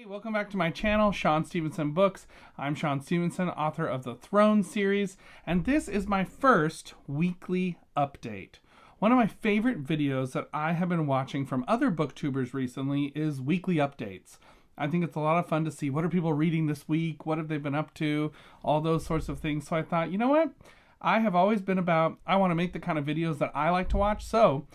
welcome back to my channel, Shaun Stevenson Books. I'm Shaun Stevenson, author of the Throne series, and this is my first weekly update. One of my favorite videos that I have been watching from other booktubers recently is weekly updates. I think it's a lot of fun to see what are people reading this week, what have they been up to, all those sorts of things. So I thought, you know what? I have always been about, I want to make the kind of videos that I like to watch, so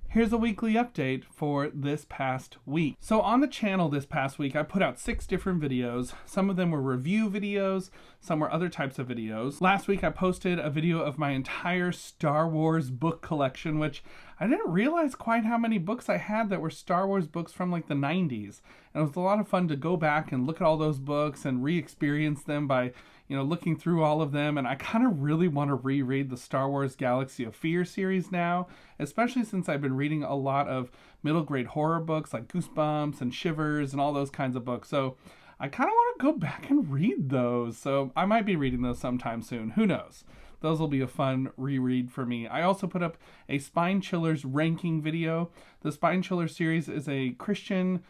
here's a weekly update for this past week. So on the channel this past week, I put out 6 different videos. Some of them were review videos, some were other types of videos. Last week I posted a video of my entire Star Wars book collection, which I didn't realize quite how many books I had that were Star Wars books from like the 90s. And it was a lot of fun to go back and look at all those books and re-experience them by, looking through all of them. And I kind of really want to reread the Star Wars Galaxy of Fear series now, especially since I've been reading a lot of middle grade horror books like Goosebumps and Shivers and all those kinds of books. So I kind of want to go back and read those. So I might be reading those sometime soon. Who knows? Those will be a fun reread for me. I also put up a Spine Chillers ranking video. The Spine Chillers series is a Christian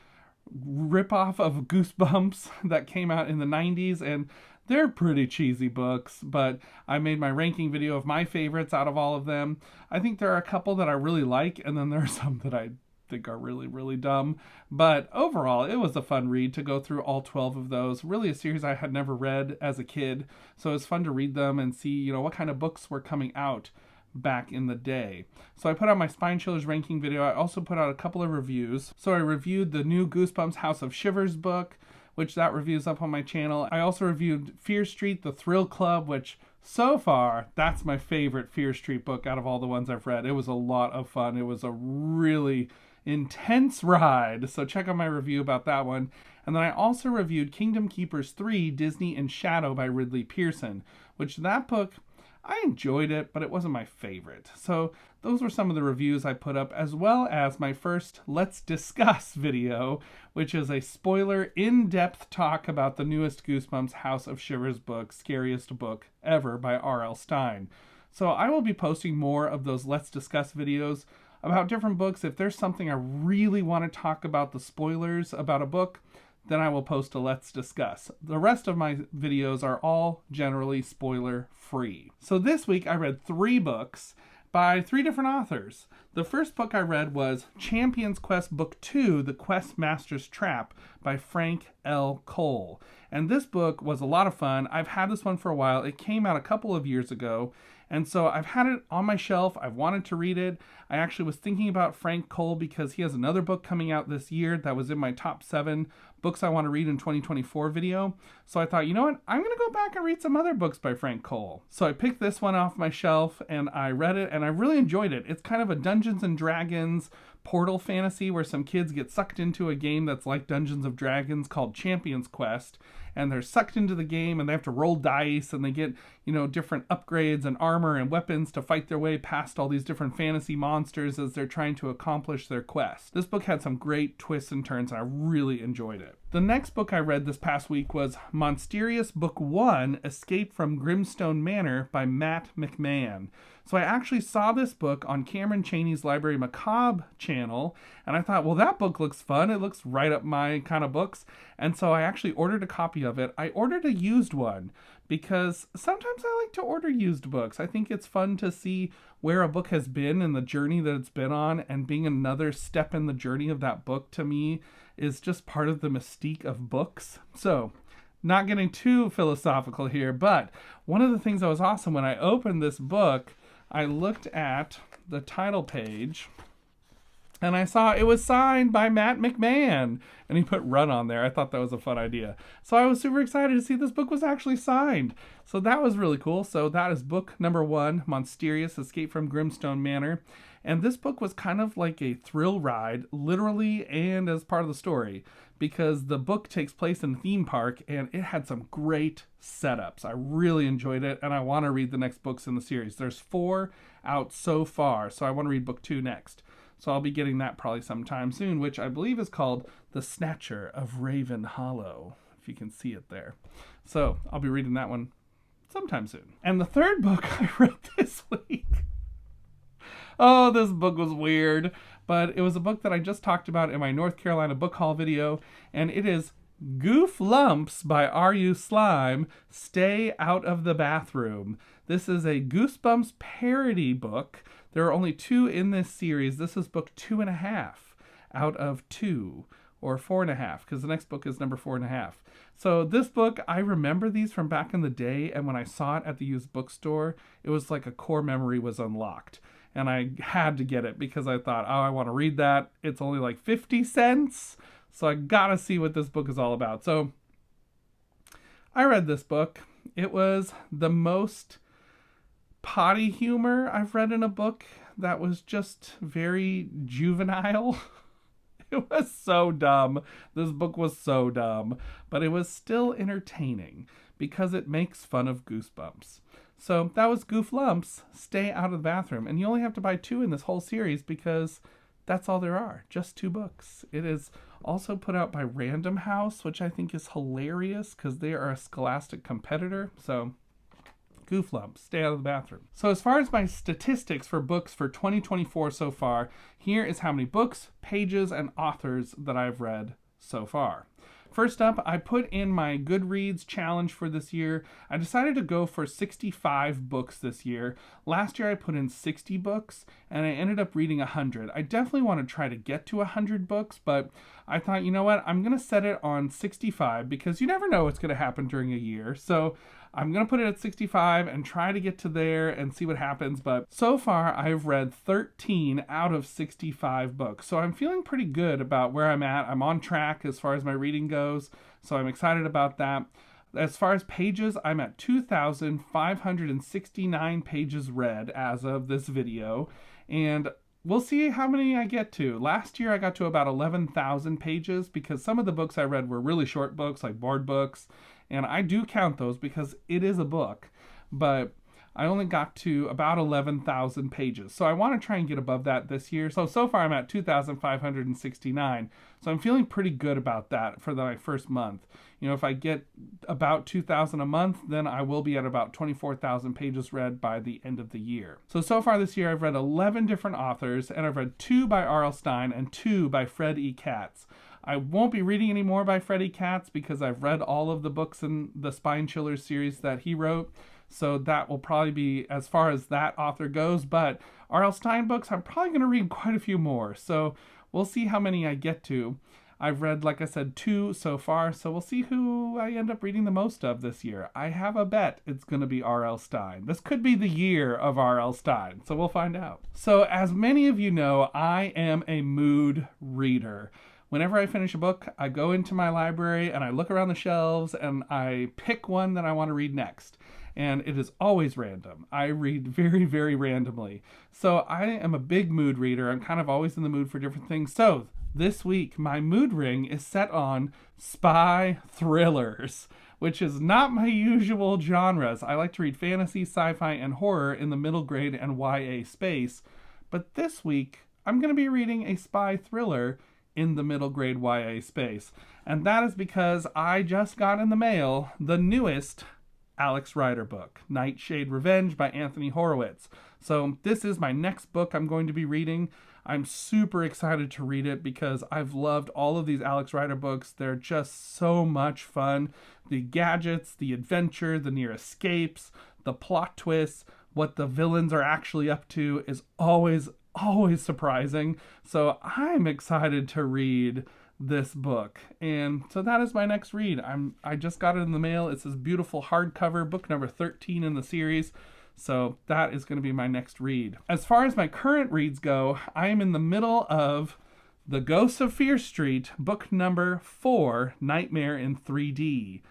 ripoff of Goosebumps that came out in the 90s, and they're pretty cheesy books, but I made my ranking video of my favorites out of all of them. I think there are a couple that I really like, and then there are some that I think are really, really dumb. But overall, it was a fun read to go through all 12 of those. Really a series I had never read as a kid, so it was fun to read them and see, what kind of books were coming out back in the day. So I put out my Spine Chillers ranking video. I also put out a couple of reviews. So I reviewed the new Goosebumps House of Shivers book, which that review's up on my channel. I also reviewed Fear Street, The Thrill Club, which so far, that's my favorite Fear Street book out of all the ones I've read. It was a lot of fun. It was a really intense ride. So check out my review about that one. And then I also reviewed Kingdom Keepers 3, Disney in Shadow by Ridley Pearson, which that book, I enjoyed it, but it wasn't my favorite. So those were some of the reviews I put up, as well as my first Let's Discuss video, which is a spoiler, in-depth talk about the newest Goosebumps House of Shivers book, scariest book ever by R.L. Stine. So I will be posting more of those Let's Discuss videos about different books. If there's something I really want to talk about, the spoilers about a book, then I will post a Let's Discuss. The rest of my videos are all generally spoiler free. So this week I read 3 books by 3 different authors. The first book I read was Champion's Quest Book 2, The QuestMaster's Trap by Frank L. Cole. And this book was a lot of fun. I've had this one for a while. It came out a couple of years ago, and so I've had it on my shelf. I've wanted to read it. I actually was thinking about Frank Cole because he has another book coming out this year that was in my top 7 books I want to read in 2024 video. So I thought, you know what? I'm going to go back and read some other books by Frank Cole. So I picked this one off my shelf and I read it and I really enjoyed it. It's kind of a Dungeons and Dragons portal fantasy where some kids get sucked into a game that's like Dungeons of Dragons called Champion's Quest, and they're sucked into the game and they have to roll dice and they get, different upgrades and armor and weapons to fight their way past all these different fantasy monsters as they're trying to accomplish their quest. This book had some great twists and turns and I really enjoyed it. The next book I read this past week was Monsterious Book 1, Escape from Grimstone Manor by Matt McMahon. So I actually saw this book on Cameron Chaney's Library Macabre channel, and I thought, well, that book looks fun. It looks right up my kind of books. And so I actually ordered a copy of it. I ordered a used one because sometimes I like to order used books. I think it's fun to see where a book has been and the journey that it's been on, and being another step in the journey of that book to me is just part of the mystique of books. So, not getting too philosophical here, but one of the things that was awesome when I opened this book, I looked at the title page and I saw it was signed by Matt McMahon, and he put Run on there. I thought that was a fun idea. So I was super excited to see this book was actually signed. So that was really cool. So that is book number 1, Monsterious Escape from Grimstone Manor. And this book was kind of like a thrill ride, literally and as part of the story, because the book takes place in a theme park and it had some great setups. I really enjoyed it, and I want to read the next books in the series. There's 4 out so far, so I want to read book 2 next. So I'll be getting that probably sometime soon, which I believe is called The Snatcher of Raven Hollow, if you can see it there. So I'll be reading that one sometime soon. And the third book I read this week, oh, this book was weird, but it was a book that I just talked about in my North Carolina book haul video, and it is Goof Lumps by R.U. Slime, Stay Out of the Bathroom. This is a Goosebumps parody book. There are only 2 in this series. This is book 2.5 out of 2, or 4.5, because the next book is number 4.5. So this book, I remember these from back in the day, and when I saw it at the used bookstore, it was like a core memory was unlocked. And I had to get it because I thought, oh, I want to read that. It's only like 50 cents. So I gotta see what this book is all about. So I read this book. It was the most potty humor I've read in a book that was just very juvenile. It was so dumb. This book was so dumb, but it was still entertaining because it makes fun of Goosebumps. So that was Goof Lumps, Stay Out of the Bathroom. And you only have to buy 2 in this whole series because that's all there are, just 2 books. It is also put out by Random House, which I think is hilarious because they are a Scholastic competitor. So Goof Lumps, Stay Out of the Bathroom. So as far as my statistics for books for 2024 so far, here is how many books, pages, and authors that I've read so far. First up, I put in my Goodreads challenge for this year. I decided to go for 65 books this year. Last year I put in 60 books, and I ended up reading 100. I definitely want to try to get to 100 books, but I thought, you know what, I'm going to set it on 65 because you never know what's going to happen during a year. So I'm going to put it at 65 and try to get to there and see what happens. But so far, I've read 13 out of 65 books. So I'm feeling pretty good about where I'm at. I'm on track as far as my reading goes. So I'm excited about that. As far as pages, I'm at 2,569 pages read as of this video. And we'll see how many I get to. Last year, I got to about 11,000 pages because some of the books I read were really short books, like board books. And I do count those because it is a book, but I only got to about 11,000 pages. So I want to try and get above that this year. So far I'm at 2,569. So I'm feeling pretty good about that for my first month. You know, if I get about 2,000 a month, then I will be at about 24,000 pages read by the end of the year. So far this year I've read 11 different authors, and I've read 2 by R.L. Stine and 2 by Fred E. Katz. I won't be reading any more by Freddie Katz because I've read all of the books in the Spine Chillers series that he wrote. So that will probably be as far as that author goes. But R.L. Stine books, I'm probably going to read quite a few more. So we'll see how many I get to. I've read, like I said, 2 so far. So we'll see who I end up reading the most of this year. I have a bet it's going to be R.L. Stine. This could be the year of R.L. Stine. So we'll find out. So as many of you know, I am a mood reader. Whenever I finish a book, I go into my library and I look around the shelves and I pick one that I want to read next. And it is always random. I read very, very randomly. So I am a big mood reader. I'm kind of always in the mood for different things. So this week, my mood ring is set on spy thrillers, which is not my usual genres. I like to read fantasy, sci-fi, and horror in the middle grade and YA space. But this week, I'm going to be reading a spy thriller in the middle grade YA space. And that is because I just got in the mail the newest Alex Rider book, Nightshade Revenge by Anthony Horowitz. So this is my next book I'm going to be reading. I'm super excited to read it because I've loved all of these Alex Rider books. They're just so much fun. The gadgets, the adventure, the near escapes, the plot twists, what the villains are actually up to is always surprising. So I'm excited to read this book. And so that is my next read. I just got it in the mail. It's this beautiful hardcover, book number 13 in the series. So that is going to be my next read. As far as my current reads go, I am in the middle of The Ghosts of Fear Street, book number 4, Nightmare in 3D.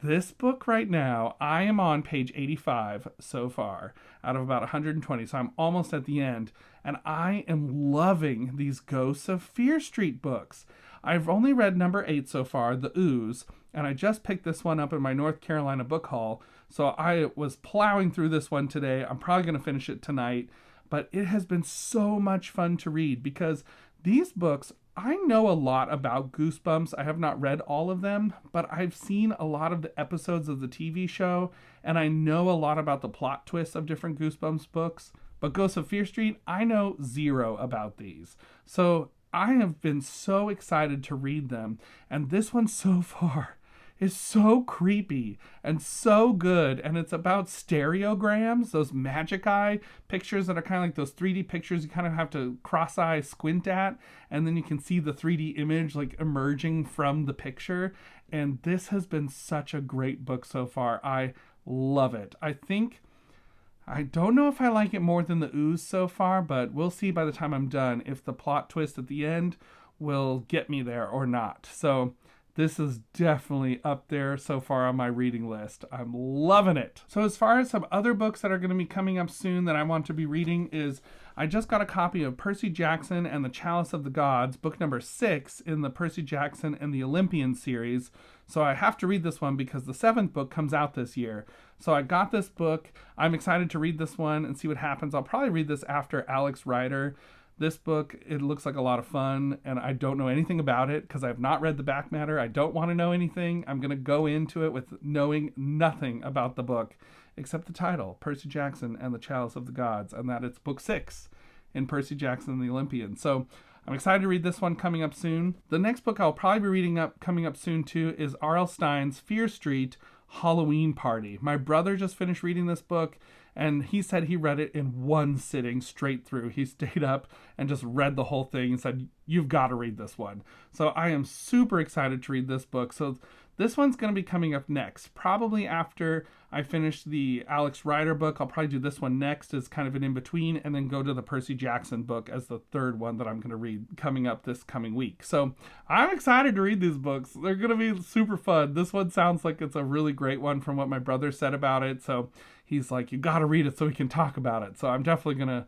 This book right now, I am on page 85 so far, out of about 120, so I'm almost at the end, and I am loving these Ghosts of Fear Street books. I've only read number 8 so far, The Ooze, and I just picked this one up in my North Carolina book haul, so I was plowing through this one today. I'm probably going to finish it tonight, but it has been so much fun to read because these books, I know a lot about Goosebumps. I have not read all of them, but I've seen a lot of the episodes of the TV show, and I know a lot about the plot twists of different Goosebumps books. But Ghosts of Fear Street, I know zero about these. So I have been so excited to read them. And this one so far is so creepy and so good. And it's about stereograms, those magic eye pictures that are kind of like those 3D pictures you kind of have to cross-eye squint at, and then you can see the 3D image like emerging from the picture. And this has been such a great book so far. I love it. I don't know if I like it more than The Ooze so far, but we'll see by the time I'm done if the plot twist at the end will get me there or not. So this is definitely up there so far on my reading list. I'm loving it. So as far as some other books that are going to be coming up soon that I want to be reading is, I just got a copy of Percy Jackson and the Chalice of the Gods, book number 6 in the Percy Jackson and the Olympian series. So I have to read this one because the 7th book comes out this year. So I got this book. I'm excited to read this one and see what happens. I'll probably read this after Alex Rider. This book, it looks like a lot of fun, and I don't know anything about it because I've not read the back matter. I don't want to know anything. I'm going to go into it with knowing nothing about the book except the title, Percy Jackson and the Chalice of the Gods, and that it's book 6 in Percy Jackson and the Olympian. So I'm excited to read this one coming up soon. The next book I'll probably be reading coming up soon too is R.L. Stine's Fear Street Halloween Party. My brother just finished reading this book, and he said he read it in one sitting straight through. He stayed up and just read the whole thing and said, you've got to read this one. So I am super excited to read this book. So this one's going to be coming up next, probably after I finish the Alex Rider book. I'll probably do this one next as kind of an in-between, and then go to the Percy Jackson book as the third one that I'm going to read coming up this coming week. So I'm excited to read these books. They're going to be super fun. This one sounds like it's a really great one from what my brother said about it. So he's like, you got to read it so we can talk about it. So I'm definitely going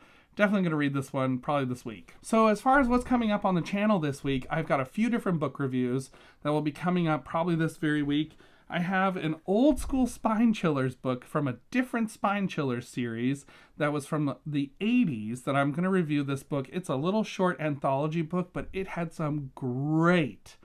to read this one probably this week. So as far as what's coming up on the channel this week, I've got a few different book reviews that will be coming up probably this very week. I have an old school Spine Chillers book from a different Spine Chillers series that was from the 80s that I'm going to review this book. It's a little short anthology book, but it had some great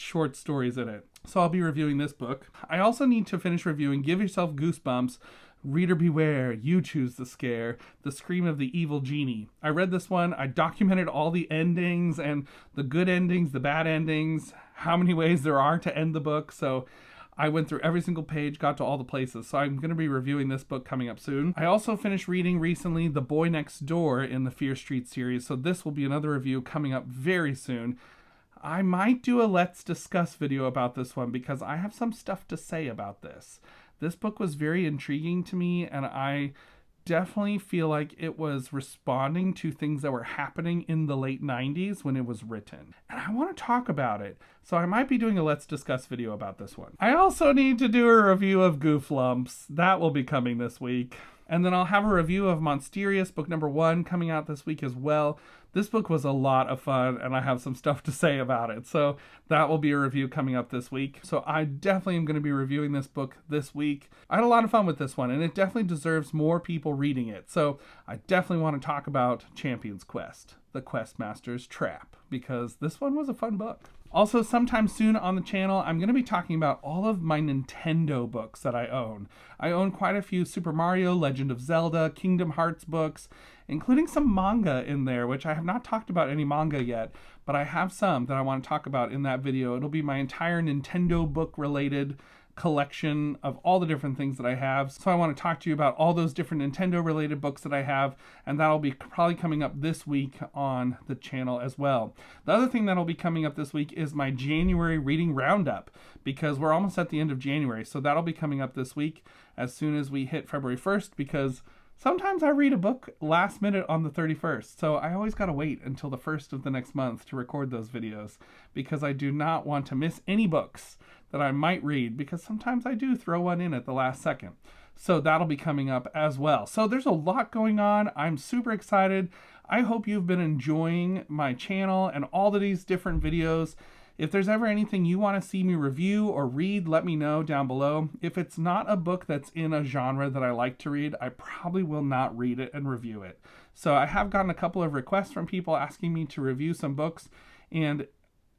short stories in it. So I'll be reviewing this book. I also need to finish reviewing Give Yourself Goosebumps, Reader Beware, You Choose the Scare, The Scream of the Evil Genie. I read this one. I documented all the endings and the good endings, the bad endings, how many ways there are to end the book. So I went through every single page, got to all the places. So I'm going to be reviewing this book coming up soon. I also finished reading recently The Boy Next Door in the Fear Street series. So this will be another review coming up very soon. I might do a Let's Discuss video about this one because I have some stuff to say about this. This book was very intriguing to me, and I definitely feel like it was responding to things that were happening in the late 90s when it was written. And I want to talk about it, so I might be doing a Let's Discuss video about this one. I also need to do a review of Gooflumps. That will be coming this week. And then I'll have a review of Monsterious, book number 1, coming out this week as well. This book was a lot of fun, and I have some stuff to say about it. So that will be a review coming up this week. So I definitely am going to be reviewing this book this week. I had a lot of fun with this one, and it definitely deserves more people reading it. So I definitely want to talk about Champion's Quest, the QuestMaster's Trap, because this one was a fun book. Also, sometime soon on the channel, I'm going to be talking about all of my Nintendo books that I own. I own quite a few Super Mario, Legend of Zelda, Kingdom Hearts books, including some manga in there, which I have not talked about any manga yet, but I have some that I want to talk about in that video. It'll be my entire Nintendo book related collection of all the different things that I have. So I want to talk to you about all those different Nintendo related books that I have, and that'll be probably coming up this week on the channel as well. The other thing that'll be coming up this week is my January reading roundup, because we're almost at the end of January. So that'll be coming up this week as soon as we hit February 1st, because sometimes I read a book last minute on the 31st, so I always gotta wait until the 1st of the next month to record those videos, because I do not want to miss any books that I might read, because sometimes I do throw one in at the last second. So that'll be coming up as well. So there's a lot going on. I'm super excited. I hope you've been enjoying my channel and all of these different videos. If there's ever anything you want to see me review or read, let me know down below. If it's not a book that's in a genre that I like to read, I probably will not read it and review it. So I have gotten a couple of requests from people asking me to review some books, and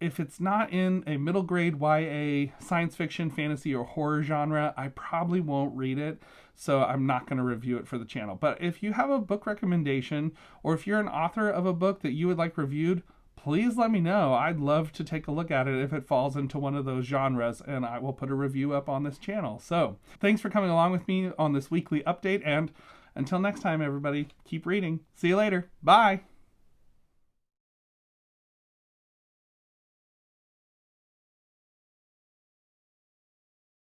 if it's not in a middle grade YA, science fiction, fantasy, or horror genre, I probably won't read it, so I'm not going to review it for the channel. But if you have a book recommendation, or if you're an author of a book that you would like reviewed, please let me know. I'd love to take a look at it if it falls into one of those genres, and I will put a review up on this channel. So thanks for coming along with me on this weekly update, and until next time, everybody, keep reading. See you later. Bye.